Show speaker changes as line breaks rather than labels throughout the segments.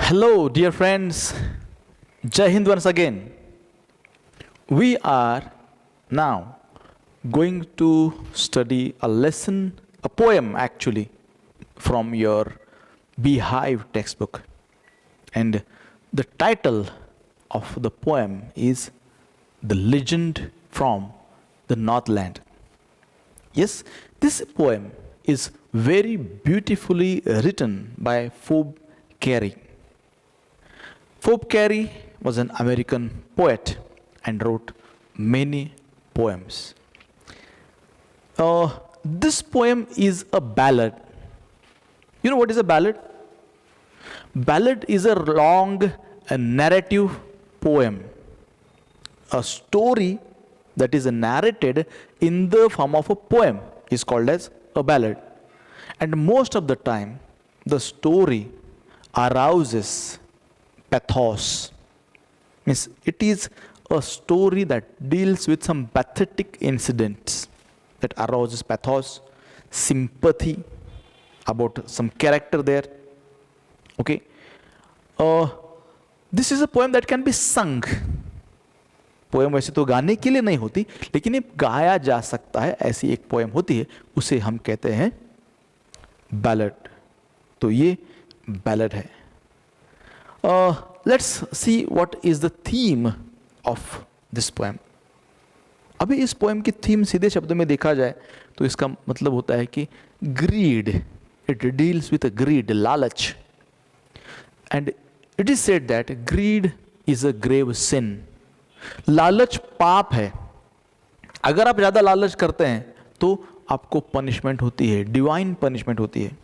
Hello, dear friends. Jai Hind once again. We are now going to study a lesson, a poem actually, from your Beehive textbook. And the title of the poem is The Legend from the Northland. Yes, this poem is very beautifully written by Phoebe Cary. Phoebe Cary was an American poet and wrote many poems. This poem is a ballad. You know what is a ballad? Ballad is a long narrative poem, a story that is narrated in the form of a poem is called as a ballad. And most of the time, the story arouses pathos. Means it is a story that deals with some pathetic incidents that arouses pathos, sympathy about some character there. Okay. This is a poem that can be sung. Poem वैसे तो गाने के लिए नहीं होती, लेकिन ये गाया जा सकता है, ऐसी एक पोएम होती है, उसे हम कहते हैं बैलेड. तो ये बैलेड है. Let's see what is the theme of this poem. अभी इस पोएम की थीम सीधे शब्दों में देखा जाए तो इसका मतलब होता है कि greed. It deals with greed, लालच. And it is said that greed is a grave sin. लालच पाप है. अगर आप ज्यादा लालच करते हैं तो आपको पनिशमेंट होती है, डिवाइन पनिशमेंट होती है.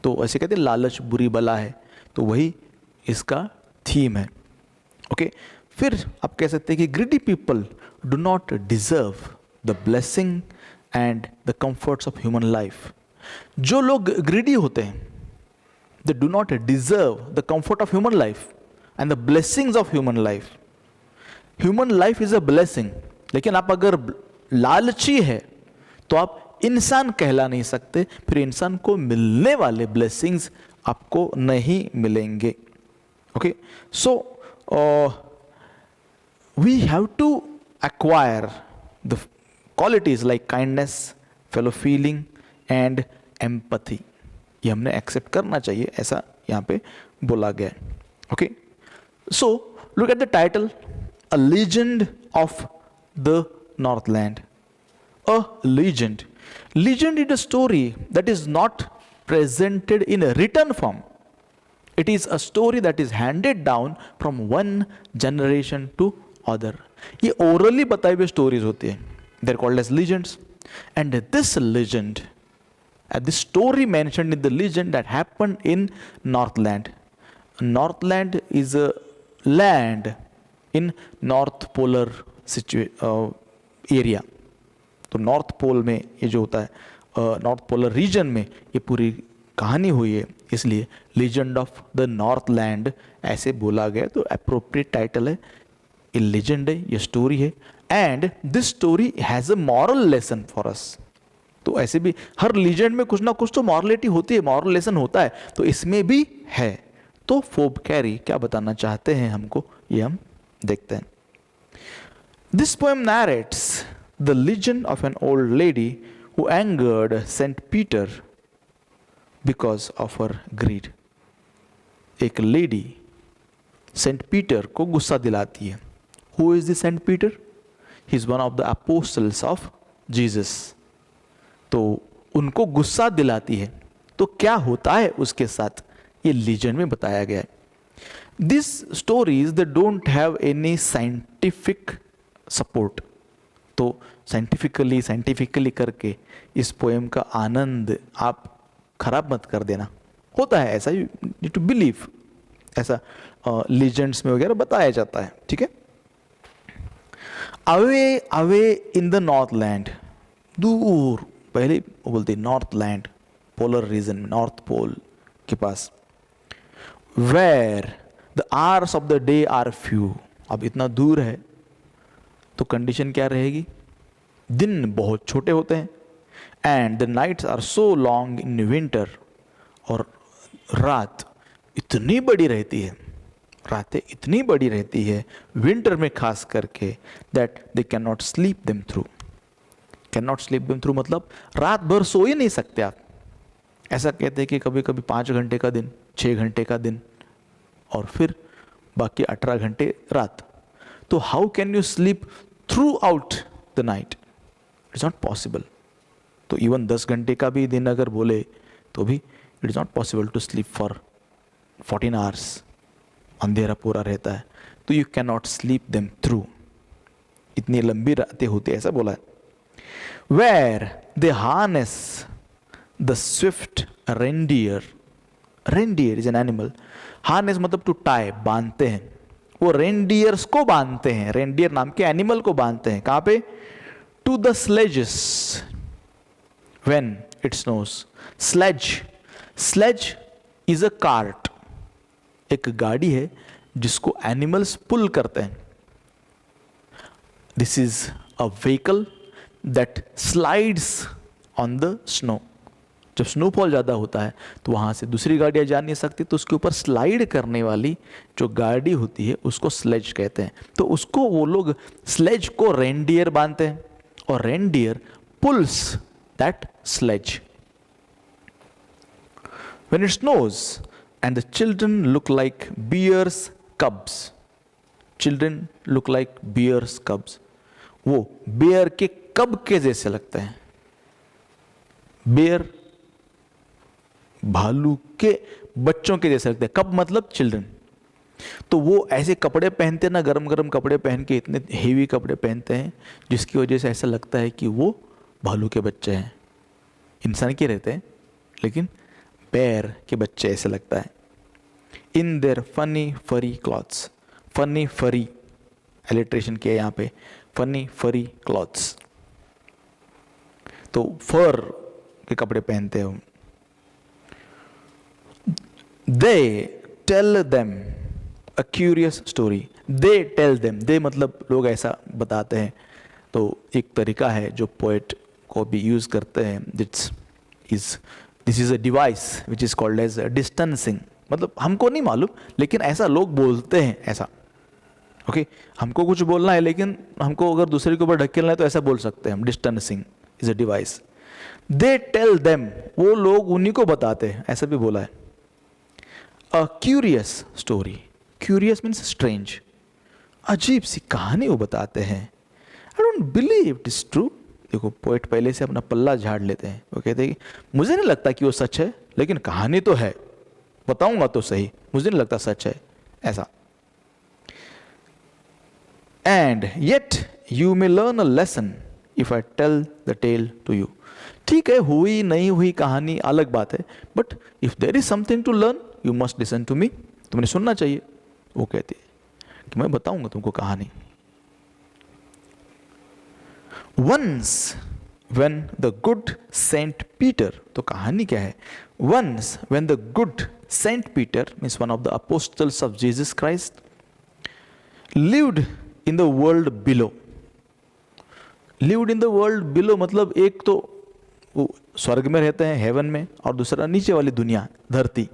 तो ऐसे कहते हैं लालच बुरी बला है. तो वही इसका थीम है. ओके. फिर आप कह सकते हैं कि greedy people do not deserve the blessing and the comforts of human life. जो लोग ग्रीडी होते हैं, they do not deserve the comfort of human life and the blessings of human life. Human life is a blessing, लेकिन आप अगर लालची है तो आप इंसान कहला नहीं सकते. फिर इंसान को मिलने वाले ब्लेसिंग्स आपको नहीं मिलेंगे. Okay. So we have to acquire the qualities like kindness, fellow feeling and empathy. ये हमने एक्सेप्ट करना चाहिए, ऐसा यहाँ पे बोला गया है. Okay. So look at the title, A legend of the Northland. A legend. Legend is a story that is not presented in a written form. It is a story that is handed down from one generation to other. ये orally बताई हुई stories होती हैं. They're called as legends. And this legend, this story mentioned in the legend that happened in Northland. Northland is a land in north polar area. तो north pole में ये जो होता है, नॉर्थ पोलर रीजन में ये पूरी कहानी हुई है, इसलिए legend of the north land ऐसे बोला गया. तो अप्रोप्रिएट टाइटल है. ये लीजेंड है, ये स्टोरी है. And this story has a moral lesson for us. तो ऐसे भी हर लीजेंड में कुछ ना कुछ तो मॉरलिटी होती है, मॉरल लेसन होता है. तो इसमें भी है. तो फोब कैरी क्या बताना चाहते हैं हमको, ये हम देखते हैं. This poem narrates the legend of an old lady who angered Saint Peter because of her greed. एक लेडी सेंट पीटर को गुस्सा दिलाती है. Who is the Saint Peter? He is one of the apostles of Jesus. तो उनको गुस्सा दिलाती है. तो क्या होता है उसके साथ, ये लीजेंड में बताया गया है. These stories, they don't have any scientific support. तो साइंटिफिकली करके इस पोएम का आनंद आप खराब मत कर देना. होता है ऐसा, यू नीड टू बिलीव. ऐसा लीजेंड्स में वगैरह बताया जाता है. ठीक है. Away away in the north land. दूर, पहले बोलते नॉर्थ लैंड, पोलर रीजन में, नॉर्थ पोल के पास. Where the hours of the day are few. अब इतना दूर है तो कंडीशन क्या रहेगी, दिन बहुत छोटे होते हैं. And the nights are so long in winter. और रात इतनी बड़ी रहती है, रातें इतनी बड़ी रहती है विंटर में खास करके, that they can not sleep them through. Can not sleep them through मतलब रात भर सो ही नहीं सकते आप। ऐसा कहते हैं कि कभी कभी 5 घंटे का दिन, 6 घंटे का दिन, और फिर बाकी 18 घंटे रात। तो how can you sleep throughout the night? It is not possible. तो इवन 10 घंटे का भी दिन अगर बोले तो भी it is not possible to sleep for 14 hours. अंधेरा पूरा रहता है, तो you can not sleep them through. इतनी लंबी रातें होती है, ऐसा बोला है। Where they harness the swift reindeer. Reindeer is an animal. Harness मतलब टू टाई, बांधते हैं। वो रेंडियर्स को बांधते हैं, रेंडियर नाम के एनिमल को बांधते हैं। कहां पे? To the sledges when it snows. Sledge, sledge is a cart, एक गाड़ी है जिसको एनिमल्स पुल करते हैं। This is a vehicle that slides on the snow. जब स्नोफॉल ज़्यादा होता है तो वहाँ से दूसरी गाड़ियाँ जा नहीं सकती, तो उसके ऊपर स्लाइड करने वाली जो गाड़ी होती है उसको स्लेज कहते हैं। तो उसको वो लोग, स्लेज को रेंडियर बांधते हैं और reindeer pulls that sledge. When it snows and the children look like bear's cubs. Children look like bear's cubs. वो बेयर के कब के जैसे लगते हैं। बेयर भालू के बच्चों के जैसे लगते हैं। कब मतलब चिल्ड्रन। तो वो ऐसे कपड़े पहनते हैं ना, गरम गरम कपड़े पहन के, इतने हेवी कपड़े पहनते हैं जिसकी वजह से ऐसा लगता है कि वो भालू के बच्चे हैं। इंसान के रहते हैं लेकिन बेयर के बच्चे ऐसे लगता है। इन देयर फनी फरी क्लॉथ्स। फनी फरी एलिट्रेशन किया यहाँ पे, फनी फरी क्लॉथ्स। तो फर के कपड़े पहनते हैं। They tell them a curious story. They tell them, they मतलब लोग ऐसा बताते हैं। तो एक तरीका है जो पोएट को भी यूज करते हैं, this is a device which is called as distancing. मतलब हमको नहीं मालूम लेकिन ऐसा लोग बोलते हैं, ऐसा। ओके हमको कुछ बोलना है लेकिन हमको अगर दूसरे के ऊपर ढकेलना है तो ऐसा बोल सकते हैं हम। Distancing is a device. They tell them, वो लोग उन्हीं को बताते हैं, ऐसा भी बोला है। अ curious story. Curious means strange, अजीब सी कहानी वो बताते हैं। I don't believe it is true. देखो पोएट पहले से अपना पल्ला झाड़ लेते हैं। वो कहते हैं कि मुझे नहीं लगता कि वो सच है लेकिन कहानी तो है, बताऊंगा तो सही, मुझे नहीं लगता सच है, ऐसा। And yet you may learn a lesson if I tell the tale to you. ठीक है, हुई नहीं हुई कहानी अलग बात है, but if there is something to learn you must listen to me. तुमने सुनना चाहिए। वो कहती है कि मैं बताऊंगा तुमको कहानी। Once when the good Saint Peter, तो कहानी क्या है? Once when the good Saint Peter means one of the apostles of Jesus Christ lived in the world below. Lived in the world below मतलब एक तो वो स्वर्ग में रहते हैं, हेवन में, और दूसरा नीचे वाली दुनिया, धरती।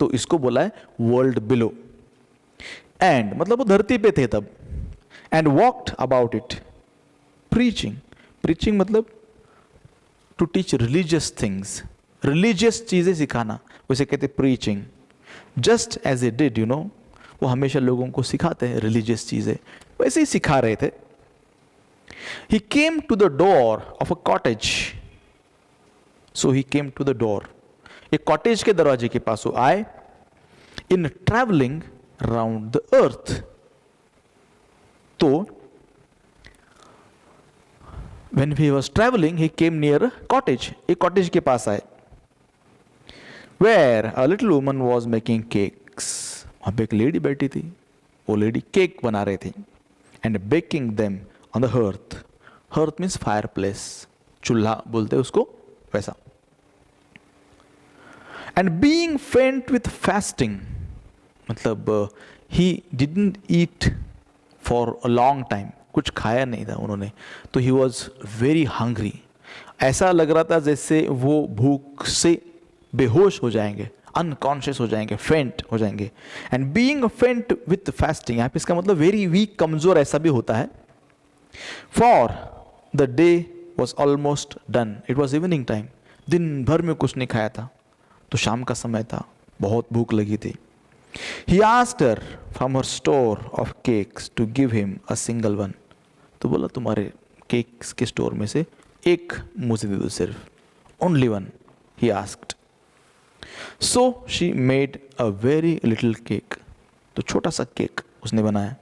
तो इसको बोला है वर्ल्ड बिलो। एंड मतलब वो धरती पे थे तब। And walked about it preaching. Preaching मतलब to teach religious things, religious चीजें सिखाना, उसे कहते preaching. Just as a did, you know, वो हमेशा लोगों को सिखाते हैं रिलीजियस चीजें, वैसे ही सिखा रहे थे। He came to the door of a cottage. So he came to the door, एक कॉटेज के दरवाजे के पास वो आए। In travelling round the earth, तो when he was traveling he came near a cottage, एक कॉटेज के पास आए। where a little woman was making cakes, वहां पे एक लेडी बैठी थी, वो लेडी केक बना रही थी। and baking them on the hearth, hearth means fireplace, चूल्हा बोलते हैं उसको, वैसा। and being faint with fasting, मतलब he didn't eat for a long time, कुछ खाया नहीं था उन्होंने, तो ही वॉज वेरी हंग्री। ऐसा लग रहा था जैसे वो भूख से बेहोश हो जाएंगे, अनकॉन्शियस हो जाएंगे, फेंट हो जाएंगे. एंड बीइंग फेंट विथ फास्टिंग, यहाँ पे इसका मतलब वेरी वीक, कमजोर ऐसा भी होता है. For the day was almost done, it was evening time. दिन भर में कुछ नहीं खाया था, तो शाम का समय था, बहुत भूख लगी थी. He asked her from her store of cakes to give him a single one. तो बोला तुम्हारे केक्स के स्टोर में से एक मुझे दे दो सिर्फ. Only one, he asked. So she made a very little cake. तो छोटा सा केक उसने बनाया.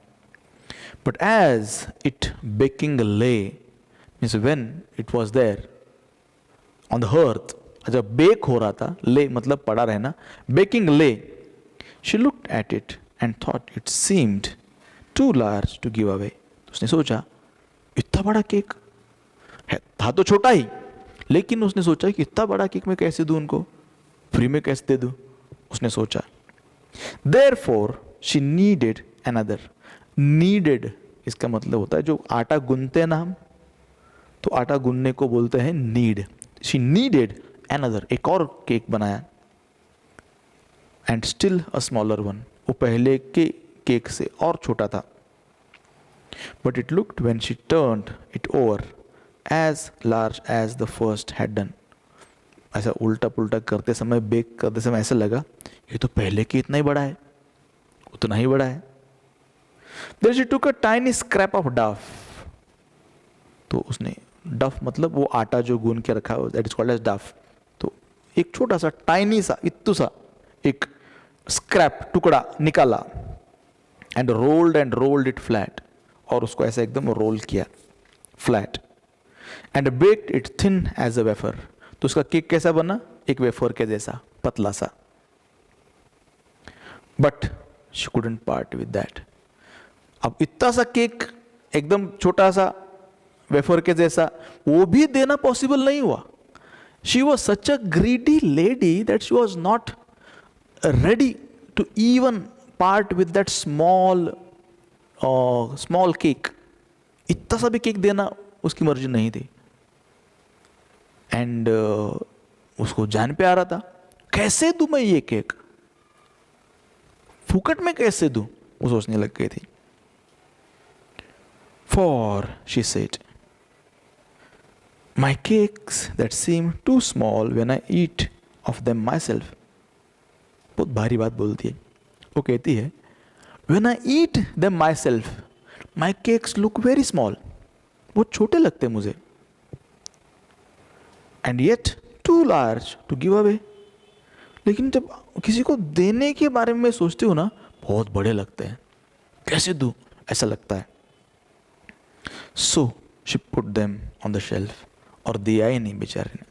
But as it baking lay, means when it was there on the hearth, जब बेक हो रहा था, ले मतलब पड़ा रहना, baking lay, she looked at it and thought it seemed too large to give away. उसने सोचा इतना बड़ा केक है, था तो छोटा ही, लेकिन उसने सोचा कि इतना बड़ा केक मैं कैसे दूं उनको, फ्री में कैसे दे दूं, उसने सोचा. Therefore she needed another. Needed इसका मतलब होता है जो आटा गूंथते हैं ना हम, तो आटा गूंथने को बोलते हैं नीड. She needed another, एक और केक बनाया. And still a smaller one, वो पहले के केक से और छोटा था. But it looked when she turned it over as large as the first had done. ऐसा उल्टा पुल्टा करते समय, बेक करते समय ऐसा लगा ये तो पहले के इतना ही बड़ा है, उतना ही बड़ा है. Then she took a tiny scrap of duff. तो उसने डफ मतलब वो आटा जो गूंद के रखा है, दैट इज कॉल्ड एज डफ. तो एक छोटा सा टाइनी सा इत्तू सा एक स्क्रैप टुकड़ा निकाला. एंड रोल्ड इट फ्लैट, और उसको ऐसे एकदम रोल किया flat. And baked it thin as a wafer. तो उसका केक कैसा बना, एक वेफर के जैसा पतला सा. But she couldn't part with that. अब इतना सा केक एकदम छोटा सा वेफर के जैसा, वो भी देना पॉसिबल नहीं हुआ. She was such a greedy lady that she was not ready to even part with that small cake. इतना सा भी केक देना उसकी मर्जी नहीं थी. एंड उसको जान पे आ रहा था, कैसे दूं मैं ये केक, फुकट में कैसे दूं, वो सोचने लग गई थी. For she said, my cakes that seem too small when I eat of them myself. बहुत भारी बात बोलती है. वो कहती है when I eat them myself, my cakes look very small. बहुत छोटे लगते हैं मुझे. And yet too large to give away. लेकिन जब किसी को देने के बारे में सोचती हूँ ना, बहुत बड़े लगते हैं, कैसे दूँ ऐसा लगता है. So she put them on the shelf. और दिया ही नहीं बेचारे ने,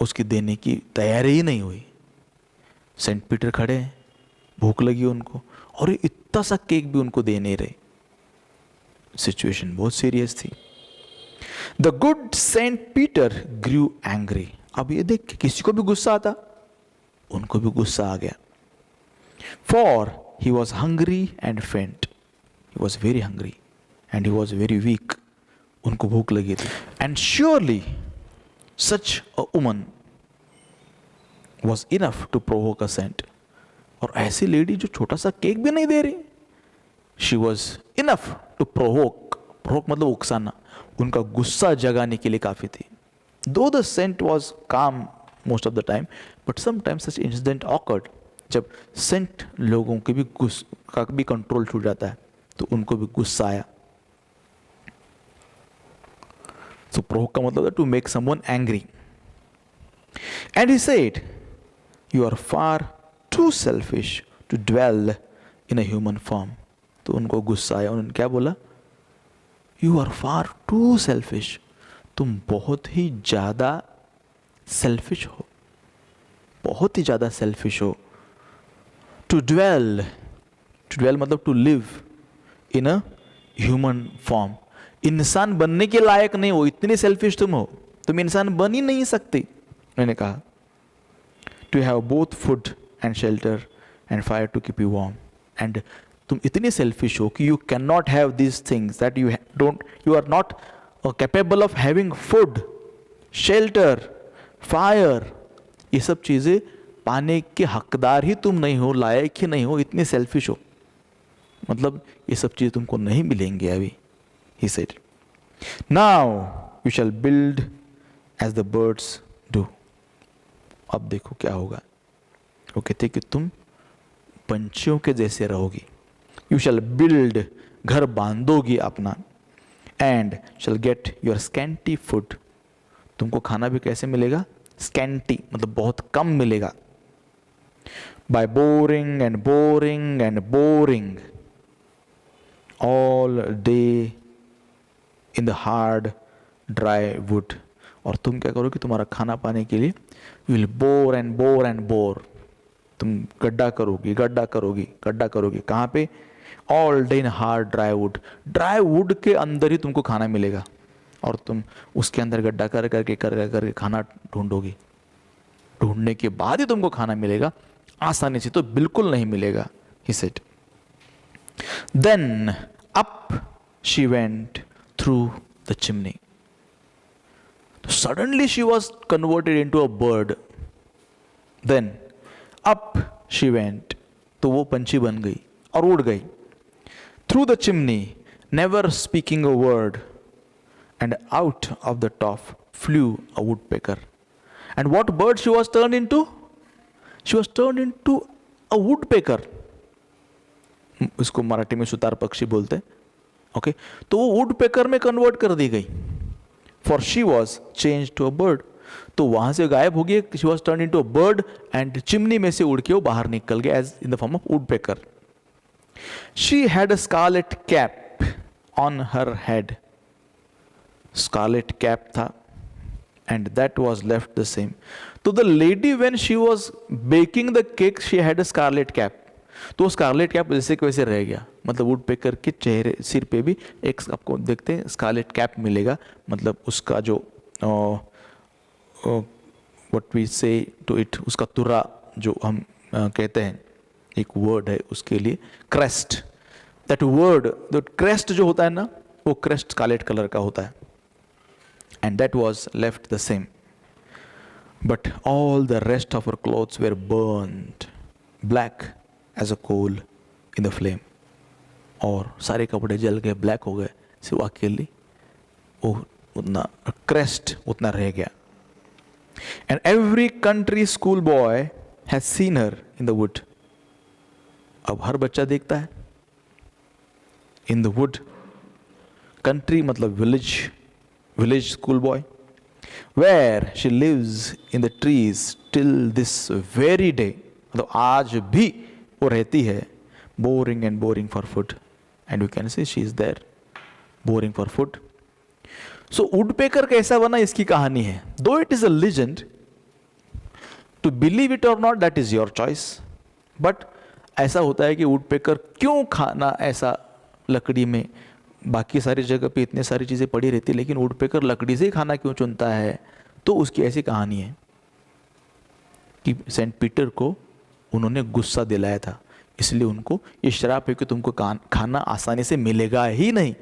उसकी देने की तैयारी ही नहीं हुई. सेंट पीटर खड़े हैं, भूख लगी उनको, और इतना सा केक भी उनको दे नहीं रहे. सिचुएशन बहुत सीरियस थी. The good saint Peter grew angry. अब ये देख के किसी को भी गुस्सा आता, उनको भी गुस्सा आ गया. For he was hungry and faint. He was very hungry and he was very weak. उनको भूख लगी थी. And surely such a woman was enough to provoke a saint. और ऐसी लेडी जो छोटा सा केक भी नहीं दे रही, she was enough to provoke मतलब उकसाना, उनका गुस्सा जगाने के लिए काफी थी. Though the saint was calm most of the time, but sometimes such incident occurred. जब सेंट लोगों के भी का भी कंट्रोल छूट जाता है, तो उनको भी गुस्सा आया. So provoke का मतलब है to make someone angry. And he said, you are far too selfish to dwell in a human form. तो उनको गुस्सा आया. उन्होंने क्या बोला, you are far too selfish. तुम बहुत ही ज़्यादा सेल्फिश हो, बहुत ही ज़्यादा सेल्फिश हो. To dwell मतलब to live in a human form. इंसान बनने के लायक नहीं हो, इतनी सेल्फिश तुम हो, तुम इंसान बन ही नहीं सकते. मैंने कहा to have both food and shelter and fire to keep you warm. And तुम इतनी selfish हो कि you cannot have these things, that you are not capable of having food, shelter, fire. ये सब चीज़ें पाने के हकदार ही तुम नहीं हो, लायक ही नहीं हो, इतने सेल्फिश हो, मतलब ये सब चीज़ तुमको नहीं मिलेंगे अभी। He said now you shall build as the birds do. अब देखो क्या होगा, वो कहते कि तुम पंछियों के जैसे रहोगी। यू शैल बिल्ड, घर बांधोगी अपना, and shall get your scanty food. तुमको खाना भी कैसे मिलेगा? स्कैंटी मतलब बहुत कम मिलेगा। By boring and boring and boring all day in the hard dry wood. और तुम क्या करोगे? तुम्हारा खाना पाने के लिए you will bore and bore and bore, तुम गड्ढा करोगी, गड्ढा करोगी, गड्ढा करोगी। कहाँ पे? All day in hard dry wood. Dry wood के अंदर ही तुमको खाना मिलेगा, और तुम उसके अंदर गड्ढा कर करके खाना ढूंढोगी। ढूंढने के बाद ही तुमको खाना मिलेगा, आसानी से तो बिल्कुल नहीं मिलेगा। He said then up she went through the chimney. Suddenly she was converted into a bird. Then up she went, तो वो पंछी बन गई और उड़ गई। Through the chimney never speaking a word, and out of the top flew a woodpecker. And what bird she was turned into? She was turned into a woodpecker. इसको मराठी में सुतार पक्षी बोलते हैं। ओके, तो वो वुडपेकर में कन्वर्ट कर दी गई। For she was changed to a bird. तो वहां से गायब हो गई, she was turned into a bird, and chimney में से उड़ के वो बाहर निकल गया as in the form of woodpecker. She had a scarlet cap on her head. Scarlet cap था, and that was left the same. तो the lady when she was baking the cake she had a scarlet cap. तो scarlet cap जैसे कि वैसे रह गया, मतलब woodpecker के चेहरे सिर पे भी एक आपको देखते हैं scarlet cap मिलेगा, मतलब उसका जो what we say to it, उसका तुरा जो हम कहते हैं, एक वर्ड है उसके लिए, crest. That word, that crest जो होता है ना, वो crest scarlet कलर का होता है, and that was left the same. But all the rest of her clothes were burned black as a coal in the flame. और सारे कपड़े जल गए, ब्लैक हो गए, सिर्फ अकेली वो उतना क्रेस्ट उतना रह गया. And every country school boy has seen her in the wood. अब हर बच्चा देखता है in the wood. Country मतलब village school boy, where she lives in the trees till this very day. मतलब आज भी वो रहती है, boring and boring for food, and you can say she is there boring for food. So woodpecker कैसा बना इसकी कहानी है. Though it is a legend, to believe it or not that is your choice. But ऐसा होता है कि woodpecker क्यों खाना ऐसा लकड़ी में, बाकी सारी जगह पे इतने सारी चीज़ें पड़ी रहती, लेकिन वुडपेकर लकड़ी से ही खाना क्यों चुनता है, तो उसकी ऐसी कहानी है कि सेंट पीटर को उन्होंने गुस्सा दिलाया था, इसलिए उनको ये श्राप है कि तुमको खाना आसानी से मिलेगा ही नहीं,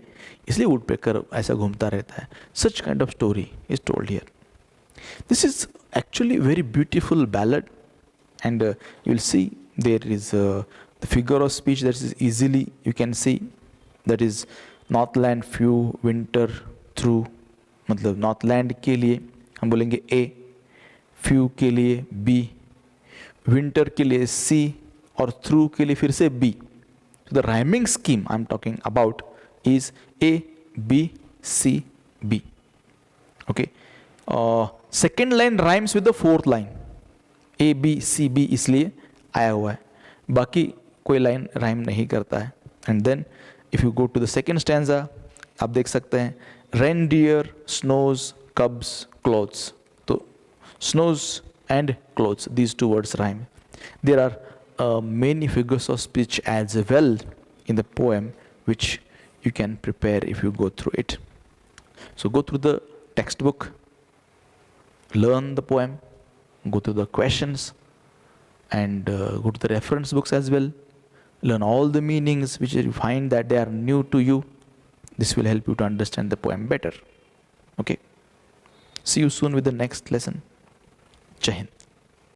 इसलिए वुडपेकर ऐसा घूमता रहता है. Such kind of story is told here. This is actually very beautiful ballad, and you will see there is the figure of speech that is easily you can see, that is northland few winter through, मतलब northland के लिए हम बोलेंगे ए, few के लिए B, winter के लिए सी, और थ्रू के लिए फिर से B. The rhyming scheme I am talking about is A B C B. Okay, second line rhymes with the fourth line. A B C B इसलिए आया हुआ है, बाकी कोई लाइन राइम नहीं करता है. And then if you go to the second stanza, आप देख सकते हैं reindeer, snows, cubs, clothes. तो snows and clothes, these two words rhyme. There are many figures of speech as well in the poem which you can prepare if you go through it. So go through the textbook, learn the poem, go through the questions, and go to the reference books as well. Learn all the meanings which you find that they are new to you. This will help you to understand the poem better. Okay. See you soon with the next lesson. Jai Hind.